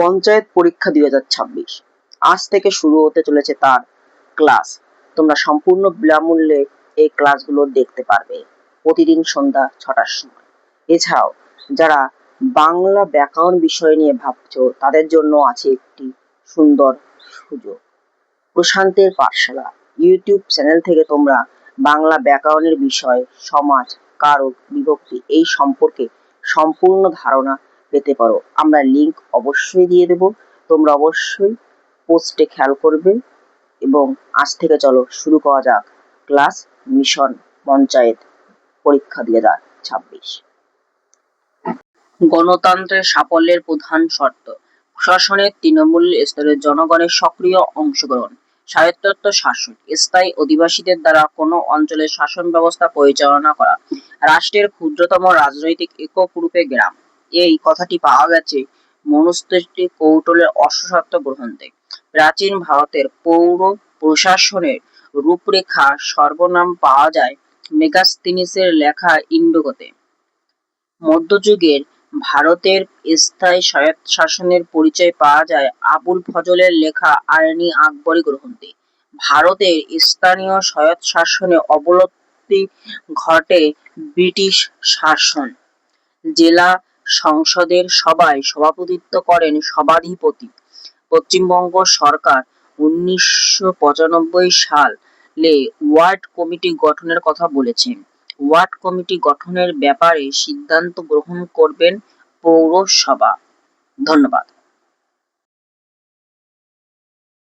পঞ্চায়েত পরীক্ষা 2026 আজ থেকে শুরু হতে চলেছে তার ক্লাস। তোমরা সম্পূর্ণ বিনামূল্যে এই ক্লাসগুলো দেখতে পারবে প্রতিদিন সন্ধ্যা 6টার সময়। এছাড়াও যারা বাংলা ব্যাকরণ বিষয় নিয়ে ভাবছো তাদের জন্য আছে একটি সুন্দর সুযোগ। প্রশান্তের পাঠশালা ইউটিউব চ্যানেল থেকে তোমরা বাংলা ব্যাকরণের বিষয়, সমাজ, কারক, বিভক্তি এই সম্পর্কে সম্পূর্ণ ধারণা পেতে পারো। আমরা লিংক অবশ্যই দিয়ে দেব, তোমরা অবশ্যই পোস্টে খেয়াল করবে। এবং আজ থেকে চলো শুরু করা যাক ক্লাস মিশন পঞ্চায়েত পরীক্ষা 2026। গণতন্ত্রের সাফল্যের প্রধান শর্ত: প্রশাসনের তৃণমূল স্তরের জনগণের সক্রিয় অংশগ্রহণ। স্বায়ত্তশাসন শাসন: স্থায়ী অধিবাসীদের দ্বারা কোনো অঞ্চলের শাসন ব্যবস্থা পরিচালনা করা। রাষ্ট্রের ক্ষুদ্রতম রাজনৈতিক একক রূপে গ্রাম। এই কথাটি পাওয়া গেছে মনুস্মৃতি কৌটিল্যের অশ্বত্থ গ্রন্থে। প্রাচীন ভারতের পৌর প্রশাসনের রূপরেখা সর্বনাম পাওয়া যায় মেগাস্থিনিসের লেখা ইন্ডিগোতে। মধ্যযুগের ভারতের স্থায়ী স্বায়ত্তশাসনের পরিচয় পাওয়া যায় আবুল ফজলের লেখা আইন আকবরী গ্রন্থে। ভারতের স্থানীয় স্বায়ত্তশাসনে অবনতি ঘটে ব্রিটিশ শাসন। জেলা সংসদের সভায় সভাপতিত্ব করেন সভাধিপতি। পশ্চিমবঙ্গ সরকার 1995 সালে ওয়ার্ড কমিটি গঠনের কথা বলেছেন। ওয়ার্ড কমিটি গঠনের ব্যাপারে সিদ্ধান্ত গ্রহণ করবেন পৌরসভা। ধন্যবাদ।